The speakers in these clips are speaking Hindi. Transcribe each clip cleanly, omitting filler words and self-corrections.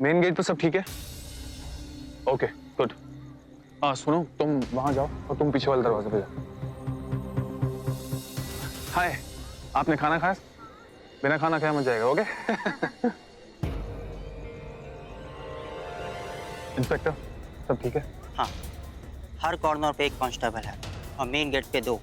मेन गेट तो सब ठीक है? Okay good. सुनो, तुम वहां जाओ और तुम पीछे वाले दरवाजे पे जाओ। हाय, आपने खाना खाया? बिना खाना खाया मत जाएगा। ओके। इंस्पेक्टर, सब ठीक है? हाँ, हर कॉर्नर पे एक कांस्टेबल है और मेन गेट पे 2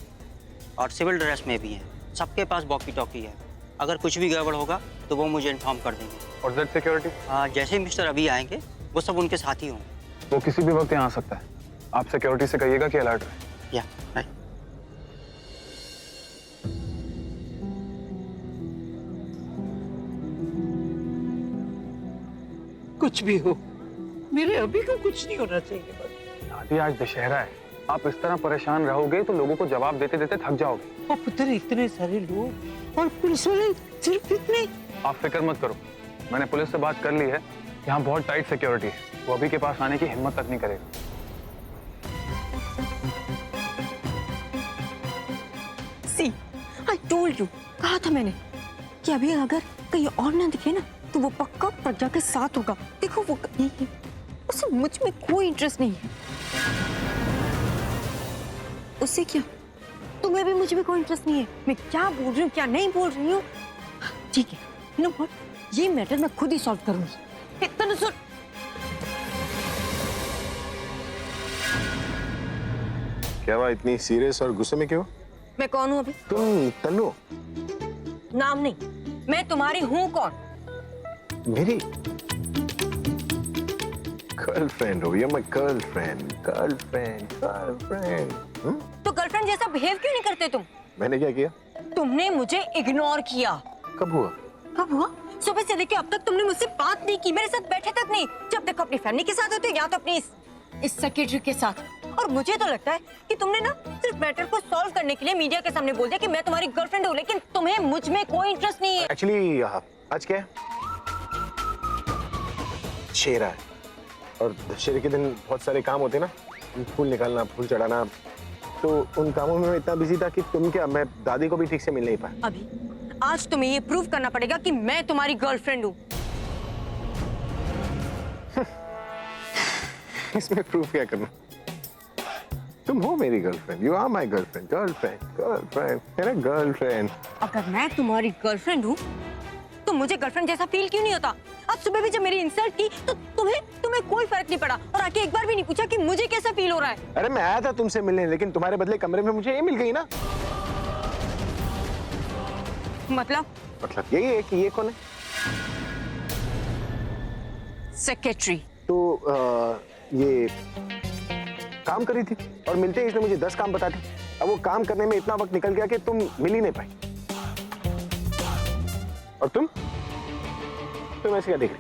और सिविल ड्रेस में भी हैं। सबके पास वॉकी टॉकी है। अगर कुछ भी गड़बड़ होगा तो वो मुझे इन्फॉर्म कर देंगे। और जेड सिक्योरिटी? जैसे ही मिस्टर अभी आएंगे वो सब उनके साथ ही होंगे। वो किसी भी वक्त यहाँ आ सकता है। आप सिक्योरिटी से कहिएगा कि अलर्ट रहे। या राइट। कुछ भी हो, मेरे अभी को कुछ नहीं होना चाहिए बस। दादी, आज दशहरा है। आप इस तरह परेशान रहोगे तो लोगों को जवाब देते देते थक जाओगे। और पुत्र इतने सारे लोग और पुलिस वाले सिर्फ इतने। आप फिक्र मत करो, मैंने पुलिस से बात कर ली है। यहाँ बहुत टाइट सिक्योरिटी है, वो अभी के पास आने की हिम्मत तक नहीं करेगा। सी, I told you, कहा था मैंने कि अभी अगर कहीं और ना दिखे ना तो वो पक्का प्रज्ञा के साथ होगा। देखो वो कहीं है, उसे मुझ में कोई इंटरेस्ट नहीं है। उससे क्या, तुम्हें भी मुझ में कोई इंटरेस्ट नहीं है। मैं क्या बोल रही हूँ क्या नहीं बोल रही हूँ, ठीक है। यू नो व्हाट, ये मैटर मैं खुद ही सॉल्व करूंगी। इतना सुन। क्या हुआ, इतनी सीरियस और गुस्से में क्यों? मैं कौन हूँ अभी? तुम तन्नू? नाम नहीं, मैं तुम्हारी हूँ कौन? मेरी गर्लफ्रेंड हो। You're my girlfriend, girlfriend, girlfriend। तो गर्लफ्रेंड जैसा बिहेव क्यों नहीं करते तुम? मैंने क्या किया? तुमने मुझे इग्नोर किया। कब हुआ? कब हुआ? सुबह से लेके अब तक तुमने मुझसे बात नहीं की, मेरे साथ बैठे तक नहीं। जब तक अपनी फैमिली के साथ होते हो या तो अपनी इस सेक्रेटरी के साथ। और मुझे तो लगता है कि तुमने ना सिर्फ मैटर को सॉल्व करने के लिए मीडिया के सामने बोल दिया कि मैं तुम्हारी गर्लफ्रेंड हूँ, लेकिन तुम्हें मुझ में कोई इंटरेस्ट नहीं है। एक्चुअली आज क्या है? दशहरा है और दशहरे के दिन बहुत सारे काम होते हैं ना, फूल निकालना, फूल चढ़ाना। तो उन कामों में मैं इतना बिजी था कि तुम क्या, मैं दादी को भी ठीक से मिल नहीं पाया। अभी आज तुम्हें ये प्रूव करना पड़ेगा कि मैं तुम्हारी गर्लफ्रेंड हूँ। इसमें प्रूफ क्या करना? तुम हो मेरी girlfriend. You are my girlfriend. Girlfriend, girlfriend, मेरा गर्लफ्रेंड। अगर मैं तुम्हारी गर्लफ्रेंड हूँ तो मुझे गर्लफ्रेंड जैसा फील क्यों नहीं होता? आज सुबह भी जब मेरी इंसल्ट की तो तुम्हें कोई फर्क नहीं पड़ा और आके एक बार भी नहीं पूछा कि मुझे कैसा फील हो रहा है। अरे मैं आया था तुमसे मिलने, लेकिन तुम्हारे बदले कमरे में मुझे ये मिल गई ना। मतलब यही है कि ये कौन है? सेक्रेटरी। तो ये काम करी थी और मिलते ही इसने मुझे 10 काम बता दी। अब वो काम करने में इतना वक्त निकल गया कि तुम मिल ही नहीं पाई। और तुम ऐसे क्या देख रही?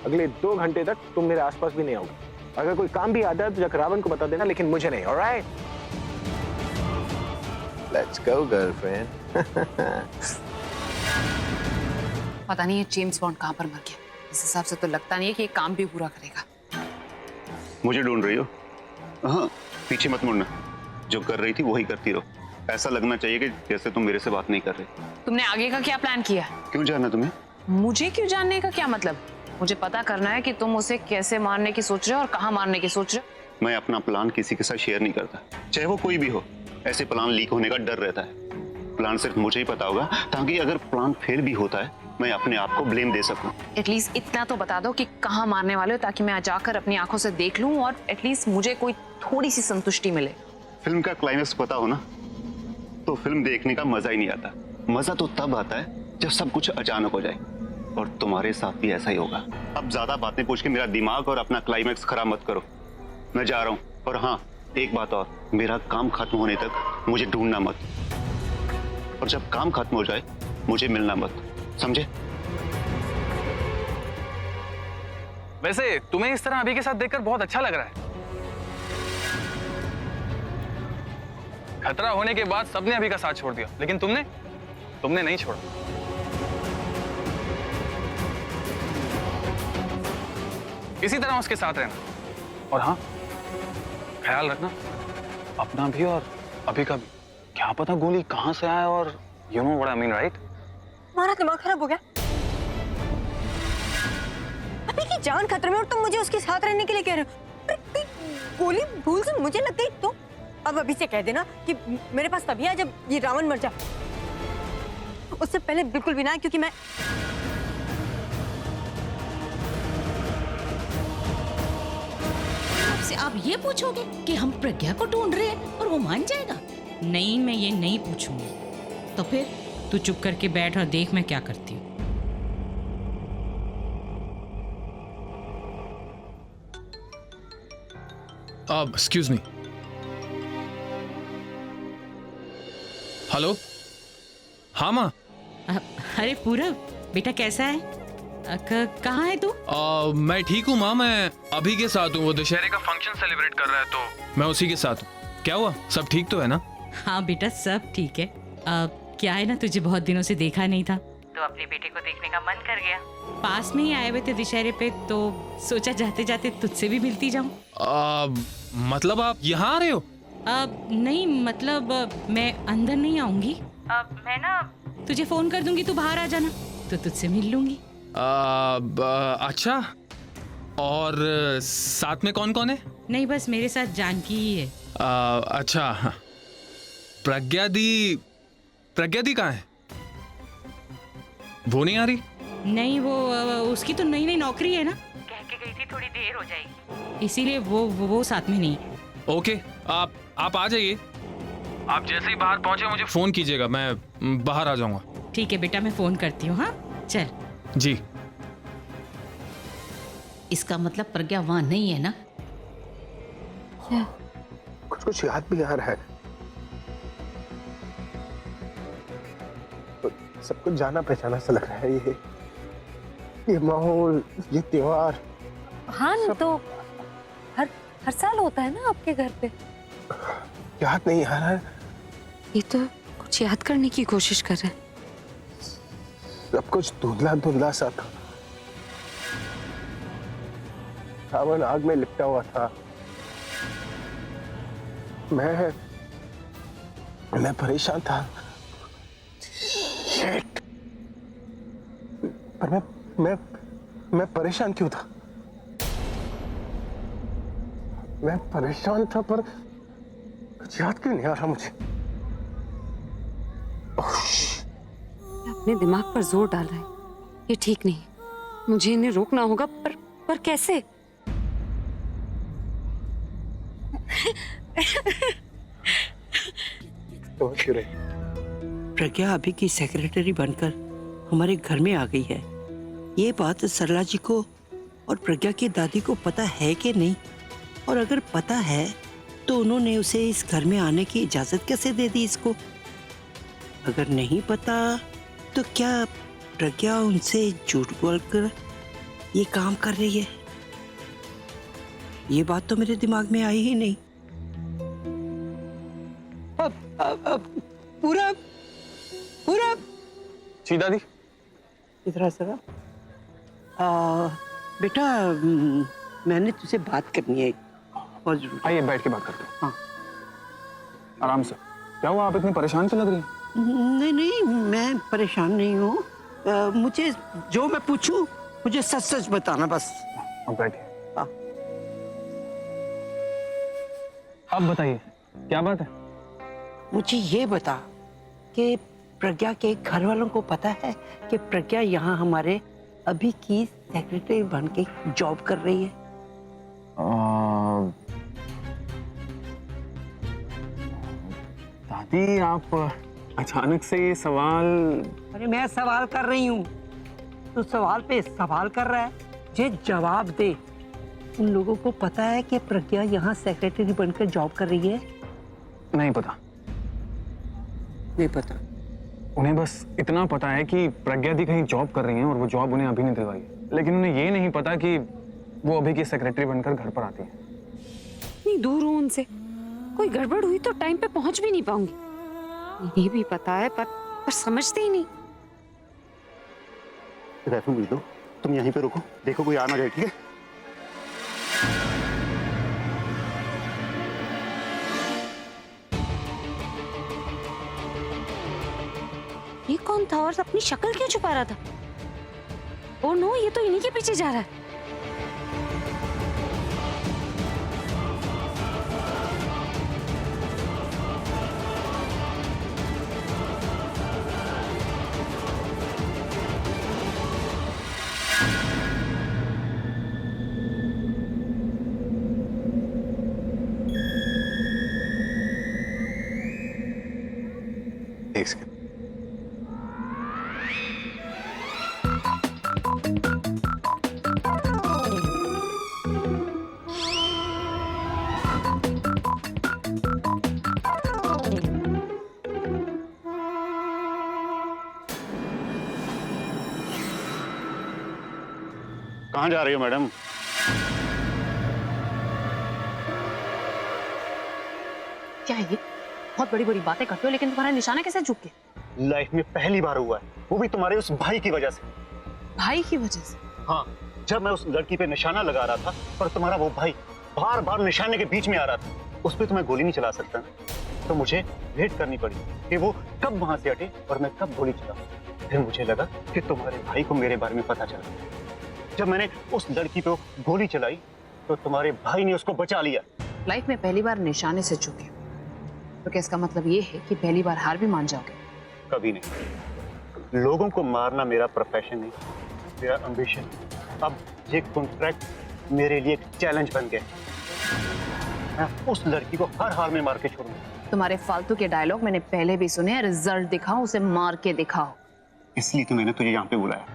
अगले 2 घंटे तक तुम मेरे आसपास भी नहीं आओगे। अगर कोई काम भी आता है तो जाकर रावण को बता देना, लेकिन मुझे नहीं। Alright, let's go girlfriend. पता नहीं ये जेम्स बॉन्ड कहाँ पर मर गया। इस हिसाब से तो लगता नहीं है कि ये काम भी पूरा करेगा। मुझे ढूंढ रही हो? हाँ, पीछे मत मुड़ना। जो कर रही थी वही करती रहो। ऐसा लगना चाहिए कि जैसे तुम मेरे से बात नहीं कर रहे। तुमने आगे का क्या प्लान किया? क्यों जानना तुम्हें? मुझे क्यों जानने का क्या मतलब? मुझे पता करना है कि तुम उसे कैसे मारने की सोच रहे हो और कहाँ मारने की सोच रहे हो। मैं अपना प्लान किसी के साथ शेयर नहीं करता, चाहे वो कोई भी हो। ऐसे प्लान लीक होने का डर रहता है। प्लान सिर्फ मुझे ही पता होगा, ताकि अगर प्लान फेल भी होता है मैं अपने आप को ब्लेम दे सकूं। एटलीस्ट इतना तो बता दो कि कहाँ मारने वाले हो, ताकि मैं जाकर अपनी आंखों से देख लूं और एटलीस्ट मुझे कोई थोड़ी सी संतुष्टि मिले। फिल्म का क्लाइमेक्स पता हो ना, तो फिल्म देखने का मजा ही नहीं आता। मजा तो तब आता है जब सब कुछ अचानक हो जाए, और तुम्हारे साथ भी ऐसा ही होगा। अब ज्यादा बातें पूछ के मेरा दिमाग और अपना क्लाइमेक्स खराब मत करो। मैं जा रहा हूँ। और हाँ, एक बात और, मेरा काम खत्म होने तक मुझे ढूंढना मत, और जब काम खत्म हो जाए मुझे मिलना मत, समझे? वैसे तुम्हें इस तरह अभी के साथ देखकर बहुत अच्छा लग रहा है। खतरा होने के बाद सबने अभी का साथ छोड़ दिया, लेकिन तुमने नहीं छोड़ा। इसी तरह उसके साथ रहना। और हाँ, ख्याल रखना अपना भी और अभी का भी। क्या पता गोली कहां से आए, और you know what I mean, right? तुम्हारा दिमाग खराब हो गया? अभी की जान खतरे में और तुम मुझे उसके साथ रहने के लिए कह रहे हो। अरे कहीं गोली भूल से मुझे लग गई तो? अब अभी से कह देना कि मेरे पास तभी है जब ये रावण मर जाए। उससे पहले बिल्कुल भी ना, क्योंकि मैं आपसे आप ये पूछोगे कि हम प्रज्ञा को ढूंढ रहे हैं और वो मान जाएगा? नहीं, मैं ये नहीं पूछूंगी। तो फिर तू चुप करके बैठ और देख मैं क्या करती हूँ। Excuse me. हेलो। हाँ माँ। अरे पूरब बेटा कैसा है? कहाँ है तू? मैं ठीक हूँ माँ, मैं अभी के साथ हूँ। वो दशहरे का फंक्शन सेलिब्रेट कर रहा है तो मैं उसी के साथ हूँ। क्या हुआ, सब ठीक तो है ना? हाँ बेटा सब ठीक है। क्या है ना, तुझे बहुत दिनों से देखा नहीं था तो अपने बेटे को देखने का मन कर गया। पास में ही आए हुए थे दशहरे पे तो सोचा जाते जाते तुझसे भी मिलती जाऊँ। मतलब आप यहाँ आ रहे हो? नहीं मतलब मैं अंदर नहीं आऊंगी। मैं ना तुझे फोन कर दूंगी, तू बाहर आ जाना तो तुझसे मिल लूंगी। अच्छा, और साथ में कौन कौन है? नहीं बस मेरे साथ जानकी ही है। अच्छा, प्रज्ञा दी कहाँ है? वो नहीं आ रही? नहीं वो उसकी तो नई नई नौकरी है ना, कह के गई थी थोड़ी देर हो जाएगी, इसीलिए वो साथ में नहीं। ओके, आप आ जाइए। आप जैसे ही बाहर पहुंचे मुझे फोन कीजिएगा, मैं बाहर आ जाऊंगा। ठीक है बेटा, मैं फोन करती हूँ। हाँ चल। जी। इसका मतलब प्रज्ञा वहां नहीं है ना? कुछ कुछ याद भी आ रहा है। तो सब कुछ जाना पहचाना सा लग रहा है। ये माहौल, ये त्योहार। हाँ तो हर साल होता है ना आपके घर पे। याद नहीं आ रहा है। ये तो कुछ याद करने की कोशिश कर रहे हैं। सब कुछ धुंधला धुंधला सा था। रावण आग में लिपटा हुआ था। मैं परेशान था। Shit! पर मैं परेशान क्यों था? मैं परेशान था पर कुछ याद क्यों नहीं आ रहा मुझे? अपने दिमाग पर जोर डाल रहे हैं, ये ठीक नहीं। मुझे इन्हें रोकना होगा, पर कैसे? तो क्यों रही? प्रज्ञा अभी की सेक्रेटरी बनकर हमारे घर में आ गई है। ये बात सरला जी को और प्रज्ञा की दादी को पता है कि नहीं? और अगर पता है तो उन्होंने उसे इस घर में आने की इजाजत कैसे दे दी इसको? अगर नहीं पता तो क्या प्रज्ञा उनसे झूठ बोलकर ये काम कर रही है? ये बात तो मेरे दिमाग में आई ही नहीं। पूरा जी दादी। इधर जरा। बेटा मैंने तुझसे बात करनी है। और आइए बैठ के बात करते हैं। हाँ। आराम से। क्या हुआ, आप इतनी परेशान तो लग रही हैं? नहीं मैं परेशान नहीं हूँ। मुझे जो मैं पूछूं मुझे सच सच बताना बस। अब बैठिए। हाँ। आप बताइए क्या बात है? मुझे ये बता कि प्रज्ञा के घर वालों को पता है कि प्रज्ञा यहाँ हमारे अभी की सेक्रेटरी बन के जॉब कर रही है? दादी आप अचानक से ये सवाल। अरे मैं सवाल कर रही हूँ, तू सवाल पे सवाल कर रहा है। जे जवाब दे। उन लोगों को पता है कि प्रज्ञा यहाँ सेक्रेटरी बनकर जॉब कर रही है? नहीं पता। नहीं पता। उन्हें बस इतना पता है कि प्रज्ञा दी कहीं जॉब कर रही हैं और वो जॉब उन्हें अभी नहीं दिलवाई है। लेकिन उन्हें ये नहीं पता कि वो अभी की सेक्रेटरी बनकर घर पर आती है। इतनी दूर हूँ उनसे, कोई गड़बड़ हुई तो टाइम पे पहुंच भी नहीं पाऊंगी। इन्हें भी पता है पर समझते ही नहीं। रैफू भी दो, तुम यहीं पे रुको, देखो कोई आ ना जाए, ठीक है? ये कौन था और अपनी शक्ल क्यों छुपा रहा था? ओह नो, ये तो इन्हीं के पीछे जा रहा है। कहाँ जा रही हो मैडम? क्या है ये? बहुत बड़ी बड़ी बातें करते हो, लेकिन तुम्हारा निशाना कैसे झुक गया? लाइफ में पहली बार हुआ है, वो भी तुम्हारे उस भाई की वजह से। भाई की वजह से? हाँ, जब मैं उस लड़की पे निशाना लगा रहा था पर तुम्हारा वो भाई बार बार निशाने के बीच में आ रहा था, उस पर तुम्हें गोली नहीं चला सकता ना, तो मुझे वेट करनी पड़ी कि वो कब वहां से हटे और मैं कब गोली चलाऊं। फिर मुझे लगा कि तुम्हारे भाई को मेरे बारे में पता चला। जब मैंने उस लड़की पे गोली चलाई तो तुम्हारे भाई ने उसको बचा लिया। लाइफ में पहली बार निशाने से चूके, तो क्या इसका मतलब ये है कि पहली बार हार भी मान जाओगे? कभी नहीं। लोगों को मारना मेरा प्रोफेशन नहीं, मेरा एम्बिशन। अब ये कॉन्ट्रैक्ट मेरे लिए एक चैलेंज बन गया। मैं उस लड़की को हर हाल में मार के छोड़ूंगा। तुम्हारे फालतू के डायलॉग मैंने पहले भी सुने हैं। रिजल्ट दिखाओ, उसे मार के दिखाओ। इसलिए तो मैंने तुझे यहाँ पे बुलाया।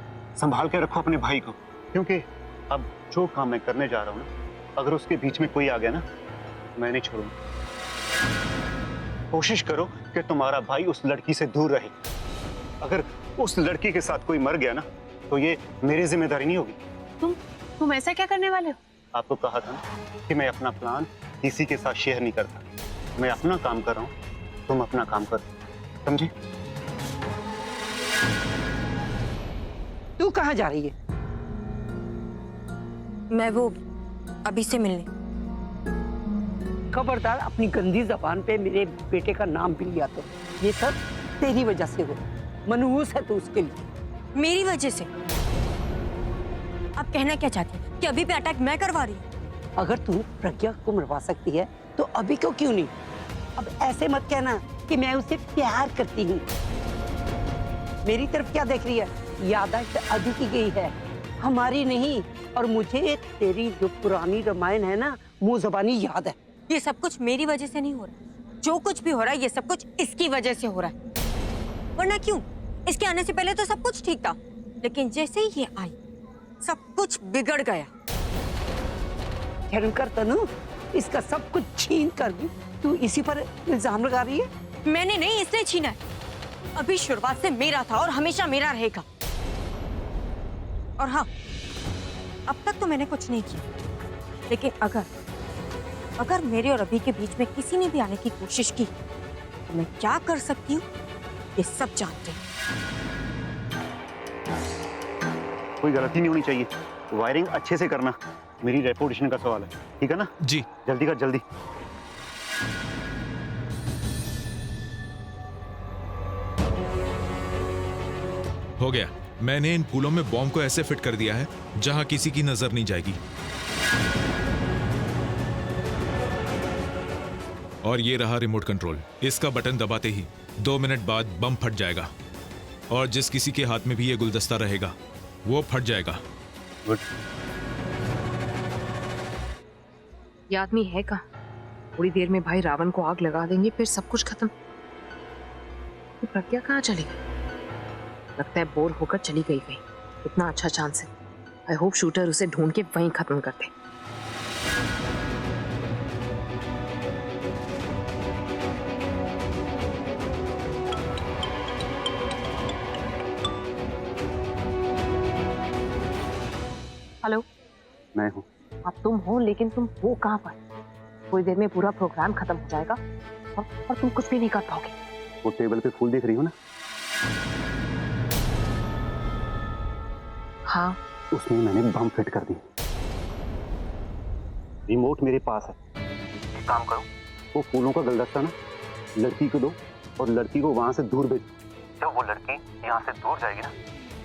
संभाल के रखो अपने भाई को, क्योंकि अब जो काम मैं करने जा रहा हूँ ना, अगर उसके बीच में कोई आ गया ना, मैं नहीं छोड़ूंगा। कोशिश करो कि तुम्हारा भाई उस लड़की से दूर रहे। अगर उस लड़की के साथ कोई मर गया ना, तो ये मेरी जिम्मेदारी नहीं होगी। तुम ऐसा क्या करने वाले हो? आपको कहा था ना कि मैं अपना प्लान किसी के साथ शेयर नहीं करता। मैं अपना काम कर रहा हूँ, तुम अपना काम करो, समझे? तू कहाँ जा रही है? मैं वो अभी से मिलने। खबरदार अपनी गंदी जबान पे मेरे बेटे का नाम भी लिया तो। ये सब तेरी वजह से हो। मनहूस है तू उसके लिए। मेरी वजह से? आप कहना क्या चाहती हैं कि अभी पे अटैक मैं करवा रही हूँ? अगर तू प्रज्ञा को मरवा सकती है तो अभी क्यों नहीं? अब ऐसे मत कहना कि मैं उसे प्यार करती हूँ। मेरी तरफ क्या देख रही है? यादाश्त अभी की गई है, हमारी नहीं। और मुझे तेरी जो पुरानी रामायण है ना, मुंह ज़बानी याद है। ये सब कुछ मेरी वजह से नहीं हो रहा। जो कुछ भी हो रहा है ये सब कुछ इसकी वजह से हो रहा है। वरना क्यों? इसके आने से पहले तो सब कुछ ठीक था, लेकिन जैसे ही ये आई सब कुछ बिगड़ गया। भयंकर तनु, इसका सब कुछ छीन कर दी। तू इसी पर इल्जाम लगा रही है? मैंने नहीं, इसने छीना है। अभी शुरुआत से मेरा था और हमेशा मेरा रहेगा। और हाँ, अब तक तो मैंने कुछ नहीं किया, लेकिन अगर मेरे और अभी के बीच में किसी ने भी आने की कोशिश की तो मैं क्या कर सकती हूँ ये सब जानते हैं। कोई गलती नहीं होनी चाहिए। वायरिंग अच्छे से करना, मेरी रेपुटेशन का सवाल है, ठीक है ना? जी। जल्दी कर, जल्दी। हो गया। मैंने इन फूलों में बॉम्ब को ऐसे फिट कर दिया है जहां किसी की नजर नहीं जाएगी। और ये रहा रिमोट कंट्रोल। इसका बटन दबाते ही 2 मिनट बाद बम फट जाएगा और जिस किसी के हाथ में भी ये गुलदस्ता रहेगा वो फट जाएगा। गुड। ये आदमी है कहाँ? थोड़ी देर में भाई रावण को आग लगा देंगे, फिर सब कुछ खत्म। तो प्रज्ञा कहाँ चली गई? लगता है बोर होकर चली गई कहीं। इतना अच्छा चांस है। आई होप शूटर उसे ढूंढ के वहीं खत्म कर दे। हेलो, मैं हूँ। अब तुम हो, लेकिन तुम हो कहाँ पर? थोड़ी देर में पूरा प्रोग्राम खत्म हो जाएगा और तुम कुछ भी नहीं कर पाओगे। वो टेबल पे फूल देख रही हो ना? हाँ, उसमें मैंने बम फिट कर दी। रिमोट मेरे पास है। एक काम करो, वो फूलों का गुलदस्ता ना लड़की को दो और लड़की को वहां से दूर भेज। जब वो लड़की यहाँ से दूर जाएगी ना,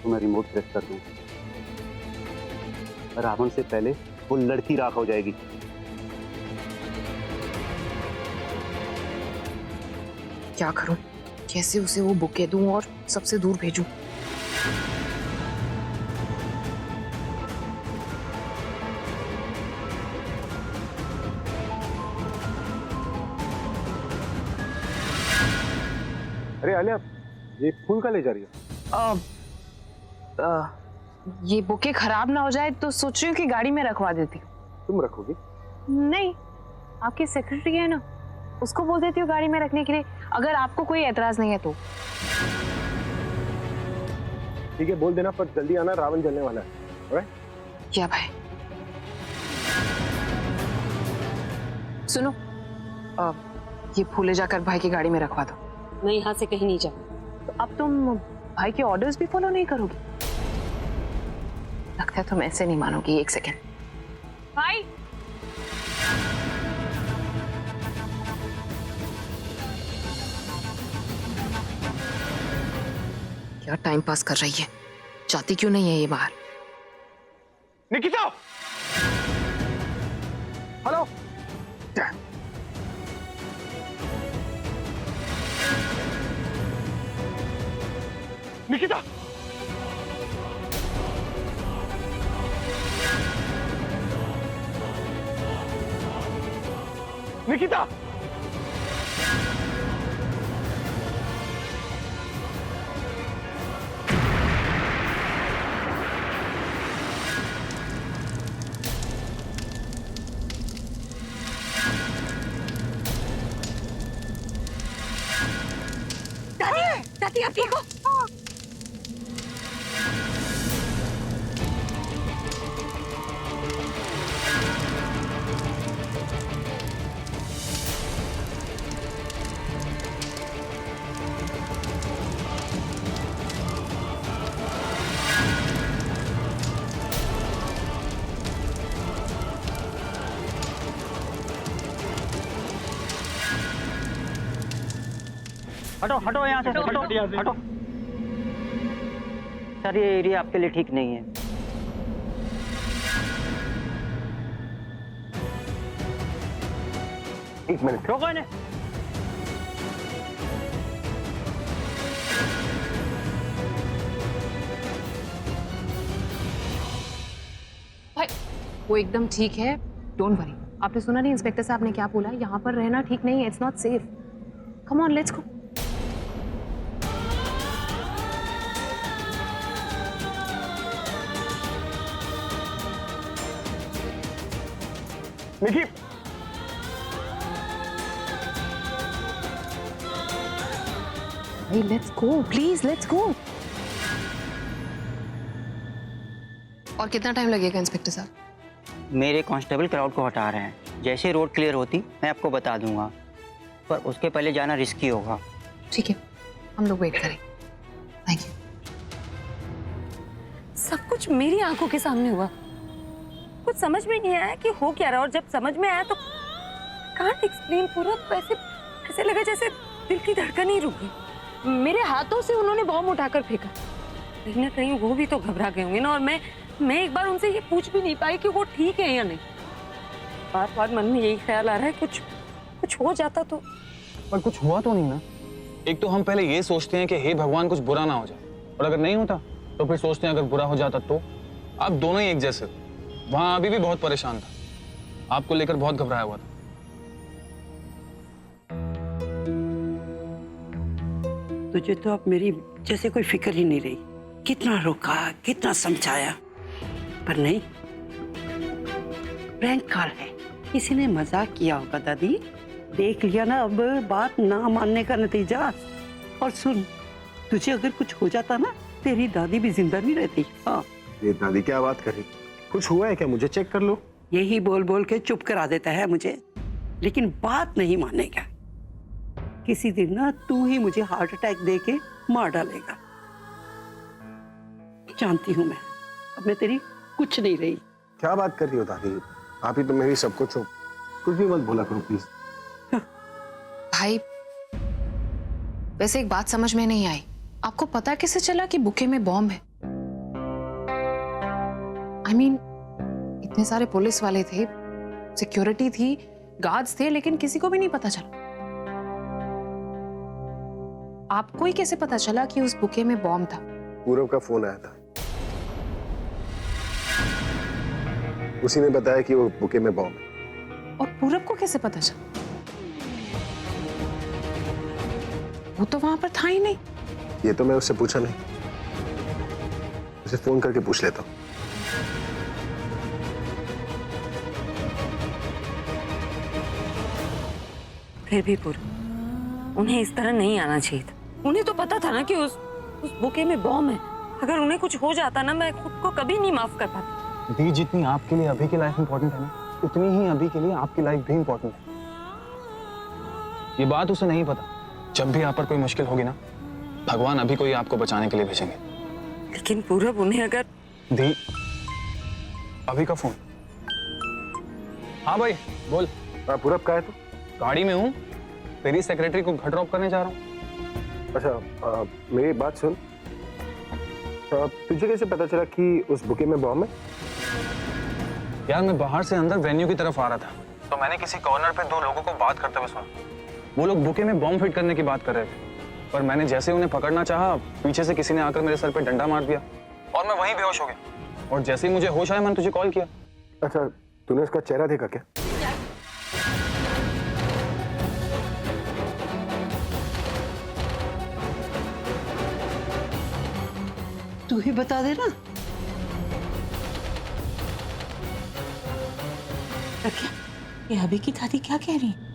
तो मैं रिमोट प्रेस कर दूंगा। रावण से पहले वो लड़की राख हो जाएगी। क्या करूं? कैसे उसे वो बुके दूं और सबसे दूर भेजूं? अरे आलिया, ये फूल का ले जा रही है? ये बुके खराब ना हो जाए तो सोच रही हूँ कि गाड़ी में रखवा देती हूँ। तुम रखोगी? नहीं, आपकी सेक्रेटरी है ना, उसको बोल देती हूँ गाड़ी में रखने के लिए, अगर आपको कोई एतराज नहीं है तो। ठीक है, बोल देना, पर जल्दी आना, रावण जलने वाला है। ऑलराइट? क्या भाई? सुनो, ये फूले जाकर भाई की गाड़ी में रखवा दो। मैं यहाँ से कहीं नहीं जाऊँ। तो अब तुम भाई के ऑर्डर्स भी फॉलो नहीं करोगी? लगता है तुम ऐसे नहीं मानोगी। एक सेकेंड भाई। क्या टाइम पास कर रही है? जाती क्यों नहीं है ये बाहर? निकिता, हेलो। निकिता, निकिता, दादी आप ठीक हो? हटो हटो यहाँ से, हटो हटो। सर ये एरिया आपके लिए ठीक नहीं है। एक मिनट रोको इन्हें। भाई वो एकदम ठीक है, डोंट वरी। आपने सुना नहीं इंस्पेक्टर साहब ने क्या बोला? यहाँ पर रहना ठीक नहीं है, it's not safe. Come on let's go. Nikki, भाई let's go, please let's go. और कितना टाइम लगेगा इंस्पेक्टर साहब? मेरे कांस्टेबल क्राउड को हटा रहे हैं। जैसे रोड क्लियर होती मैं आपको बता दूंगा, पर उसके पहले जाना रिस्की होगा। ठीक है, हम लोग वेट करें। Thank you. सब कुछ मेरी आंखों के सामने हुआ। कुछ समझ में नहीं आया कि हो क्या रहा, और जब समझ में आया तो कांट एक्सप्लेन पूरा। वैसे ऐसे लगा जैसे दिल की धड़कन ही रुक गई। मेरे हाथों से उन्होंने बॉम्ब उठाकर फेंका। कहीं ना कहीं वो भी तो घबरा गए होंगे ना, और मैं एक बार उनसे ये पूछ भी नहीं पाई कि वो ठीक है या नहीं। बार बार मन में यही ख्याल आ रहा है कुछ हो जाता तो। पर कुछ हुआ तो नहीं ना। एक तो हम पहले ये सोचते हैं कि हे भगवान कुछ बुरा ना हो जाए, और अगर नहीं होता तो फिर सोचते हैं अगर बुरा हो जाता तो। आप दोनों ही एक जैसे थे। वहां अभी भी बहुत परेशान था, आपको लेकर बहुत घबराया हुआ था। तुझे तो अब मेरी जैसे कोई फिक्र ही नहीं रही। कितना रोका, कितना समझाया, पर नहीं। प्रैंक कॉल है, किसी ने मजाक किया होगा दादी। देख लिया ना अब बात ना मानने का नतीजा। और सुन, तुझे अगर कुछ हो जाता ना, तेरी दादी भी जिंदा नहीं रहती। हाँ, ये दादी क्या बात कर रही? कुछ हुआ है क्या? मुझे चेक कर लो। यही बोल बोल के चुप करा देता है मुझे, लेकिन बात नहीं मानेगा। किसी दिन ना तू ही मुझे हार्ट अटैक दे के मार डालेगा। जानती हूं मैं, अब मैं तेरी कुछ नहीं रही। क्या बात कर रही हो दादी? आप ही तो मेरी सब कुछ हो। कुछ भी मत बोला करो प्लीज। भाई वैसे एक बात समझ में नहीं आई, आपको पता कैसे चला कि बुके में बॉम्ब है? I mean, इतने सारे पुलिस वाले थे, सिक्योरिटी थी, गार्ड्स थे, लेकिन किसी को भी नहीं पता चला। आपको ही कैसे पता चला कि उस बुके में बॉम्ब था? पूरब का फोन आया था, उसी ने बताया कि वो बुके में बॉम्ब है। और पूरब को कैसे पता चला? वो तो वहां पर था ही नहीं। ये तो मैं उससे पूछा नहीं, उसे फोन करके पूछ लेता हूँ। फिर भी पूरब, उन्हें इस तरह नहीं आना चाहिए था। उन्हें तो पता था ना कि उस बुके में बॉम्ब है। अगर उन्हें कुछ हो जाता ना, मैं खुद को कभी नहीं माफ कर पाती। दी, जितनी आपके लिए अभी की लाइफ इंपॉर्टेंट है ना, उतनी ही अभी के लिए आपकी लाइफ भी इंपॉर्टेंट है। ये बात उसे नहीं पता। जब भी आप पर कोई मुश्किल होगी ना, भगवान अभी कोई आपको बचाने के लिए भेजेंगे। लेकिन पूरब उन्हें अगर दी, अभी का फोन। हाँ भाई बोल। पूरब कहाँ है तू? गाड़ी में हूँ, तेरी सेक्रेटरी को घर ड्रॉप करने जा रहा हूँ। अच्छा, मेरी बात सुन। तुझे कैसे पता चला कि उस बुके में बॉम्ब है? यार मैं बाहर से अंदर वेन्यू की तरफ आ रहा था, तो मैंने किसी कॉर्नर पे 2 लोगों को बात करते हुए सुना। वो लोग बुके में बॉम्ब फिट करने की बात कर रहे थे, पर मैंने जैसे उन्हें पकड़ना चाहा, पीछे से किसी ने आकर मेरे सर पे डंडा मार दिया और मैं वहीं बेहोश हो गया। और जैसे ही मुझे होश आया, मैंने तुझे कॉल किया। अच्छा, तूने उसका चेहरा देखा क्या? तू ही बता देना। प्रज्ञा, ये अभी की दादी क्या कह रही है?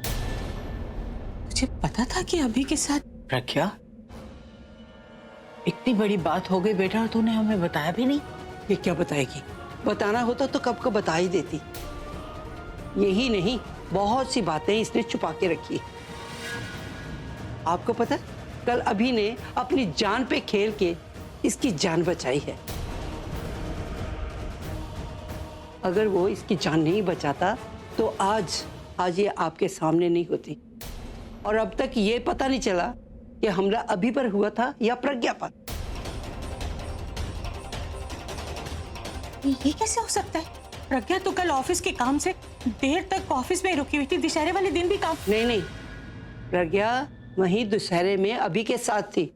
तुझे पता था कि अभी के साथ? प्रज्ञा, इतनी बड़ी बात हो गई बेटा और तूने हमें बताया भी नहीं। ये क्या बताएगी? बताना होता तो कब को बता ही देती। यही नहीं, बहुत सी बातें इसने छुपा के रखी। आपको पता है, कल अभी ने अपनी जान पे खेल के इसकी जान बचाई है। अगर वो इसकी जान नहीं बचाता तो आज ये आपके सामने नहीं होती। और अब तक ये पता नहीं चला कि हमला अभी पर हुआ था या प्रज्ञा पर। ये कैसे हो सकता है? प्रज्ञा तो कल ऑफिस के काम से देर तक ऑफिस में रुकी हुई थी, दशहरे वाले दिन भी काम। नहीं, प्रज्ञा वहीं दशहरे में अभी के साथ थी।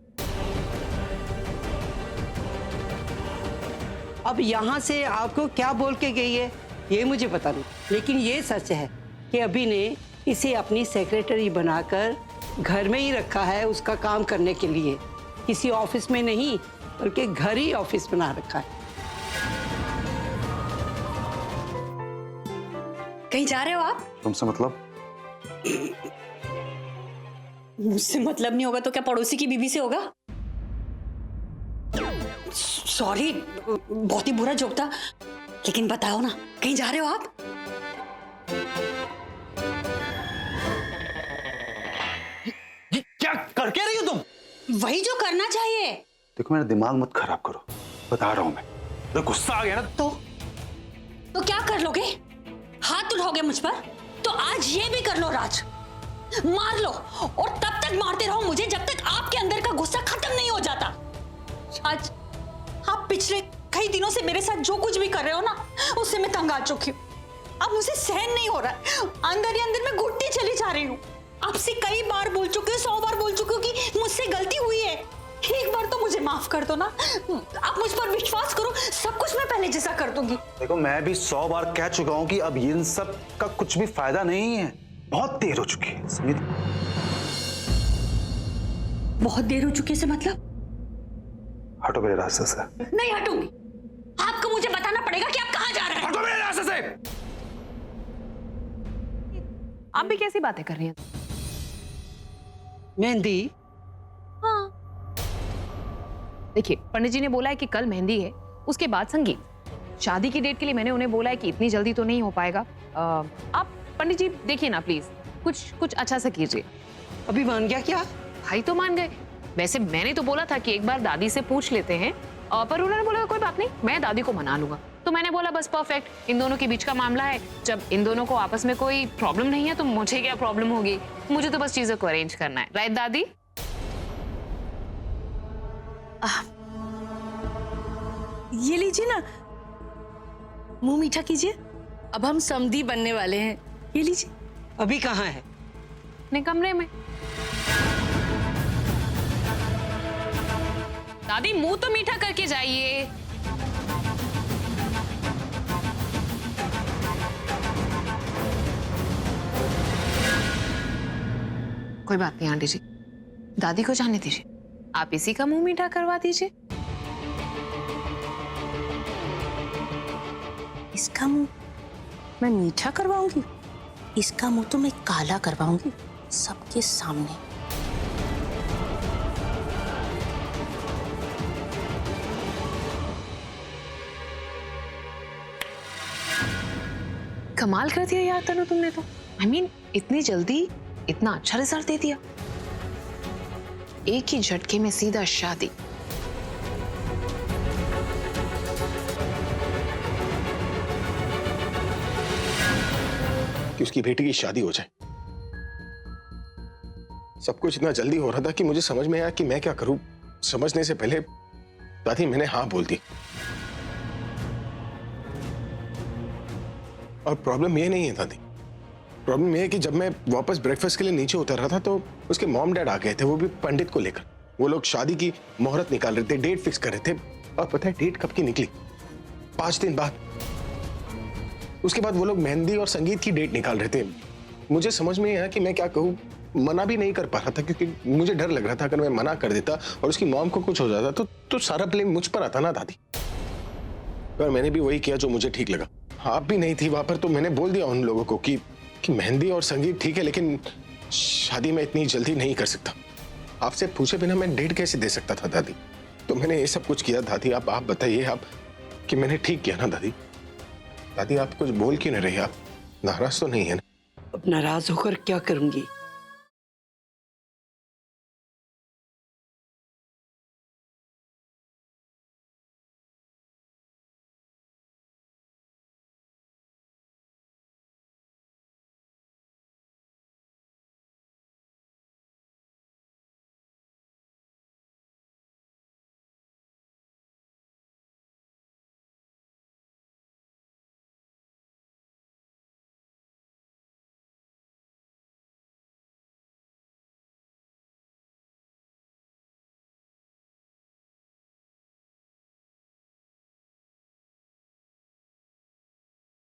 अब यहाँ से आपको क्या बोल के गई है ये मुझे पता नहीं, लेकिन ये सच है कि अभी ने इसे अपनी सेक्रेटरी बनाकर घर में ही रखा है, उसका काम करने के लिए। किसी ऑफिस में नहीं, बल्कि घर ही ऑफिस बना रखा है। कहीं जा रहे हो आप? तुमसे मतलब? मुझसे मतलब नहीं होगा तो क्या पड़ोसी की बीवी से होगा? सॉरी, बहुत ही बुरा जोक था, लेकिन बताओ ना, कहीं जा रहे हो आप? क्या कर क्या रही हो तुम? वही जो करना चाहिए। देखो, मेरा दिमाग मत खराब करो, बता रहा हूं मैं। तो गुस्सा आ गया ना तो क्या कर लोगे? हाथ उठाओगे मुझ पर? तो आज ये भी कर लो राज, मार लो, और तब तक मारते रहो मुझे जब तक आपके अंदर का गुस्सा खत्म नहीं हो जाता। राज, आप पिछले कई दिनों से मेरे साथ जो कुछ भी कर रहे हो ना, उससे मैं तंग आ चुकी हूँ। अब मुझे सहन नहीं हो रहा है, अंदर ही अंदर मैं घुटती चली जा रही हूँ। आपसे कई बार बोल चुकी हूँ, 100 बार बोल चुकी हूँ कि मुझसे गलती हुई है, एक बार तो मुझे माफ कर दो ना। आप मुझ पर विश्वास करो, सब कुछ मैं पहले जैसा कर दूंगी। देखो, मैं भी 100 बार कह चुका हूँ कि अब इन सब का कुछ भी फायदा नहीं है। बहुत देर हो चुकी है, समझी? बहुत देर हो चुकी है से मतलब? हटो मेरे रास्ते से। नहीं हटूंगी। आपको मुझे बताना पड़ेगा कि आप कहाँ जा रहे हैं। हटो मेरे रास्ते से। आप भी कैसी बातें कर रही हैं? मेहंदी? हाँ, देखिए, पंडित जी ने बोला है कि कल मेहंदी है, उसके बाद संगीत। शादी की डेट के लिए मैंने उन्हें बोला है कि इतनी जल्दी तो नहीं हो पाएगा। आप पंडित जी देखिए ना प्लीज, कुछ अच्छा सा कीजिए। अभी मान गया क्या? भाई तो मान गए। वैसे मैंने तो बोला था कि एक बार दादी से पूछ लेते हैं, पर उन्होंने बोला कोई बात नहीं, मैं दादी को मना लूंगा। तो मैंने बोला बस परफेक्ट, इन दोनों के बीच का मामला है, जब इन दोनों को आपस में कोई प्रॉब्लम नहीं है तो मुझे क्या प्रॉब्लम होगी? मुझे तो बस चीजों को अरेंज करना है, राइट दादी? ये लीजिए ना, मुंह मीठा कीजिए। अब हम समधी बनने वाले हैं, ये लीजिए। अभी कहाँ है? अपने कमरे में। दादी मुंह तो मीठा करके जाइए। कोई बात नहीं आंटी जी, दादी को जाने दीजिए, आप इसी का मुंह मीठा करवा दीजिए। इसका मुंह मैं मीठा करवाऊंगी? इसका मुंह तो मैं काला करवाऊंगी सबके सामने। कमाल कर दिया यार तनु तुमने तो। I mean, इतनी जल्दी इतना अच्छा रिजल्ट दे दिया। एक ही झटके में सीधा शादी। कि उसकी बेटी की शादी हो जाए। सब कुछ इतना जल्दी हो रहा था कि मुझे समझ में आया कि मैं क्या करूं। समझने से पहले दादी मैंने हाँ बोल दी। और प्रॉब्लम ये नहीं है दादी, प्रॉब्लम ये है कि जब मैं वापस ब्रेकफास्ट के लिए नीचे उतर रहा था तो उसके मॉम डैड आ गए थे, वो भी पंडित को लेकर। वो लोग शादी की मुहूर्त निकाल रहे थे, डेट फिक्स कर रहे थे। और पता है डेट कब की निकली? 5 दिन बाद। उसके बाद वो लोग मेहंदी और संगीत की डेट निकाल रहे थे। मुझे समझ में नहीं आया कि मैं क्या कहूँ। मना भी नहीं कर पा रहा था क्योंकि मुझे डर लग रहा था अगर मैं मना कर देता और उसकी मॉम को कुछ हो जाता तो सारा ब्लेम मुझ पर आता ना दादी। पर मैंने भी वही किया जो मुझे ठीक लगा। आप भी नहीं थी वहां पर, तो मैंने बोल दिया उन लोगों को कि मेहंदी और संगीत ठीक है, लेकिन शादी में इतनी जल्दी नहीं कर सकता। आपसे पूछे बिना मैं डेट कैसे दे सकता था दादी? तो मैंने ये सब कुछ किया दादी। आप बताइए आप कि मैंने ठीक किया ना दादी? दादी आप कुछ बोल क्यों नहीं रही? आप नाराज तो नहीं है ना? अब नाराज होकर क्या करूंगी?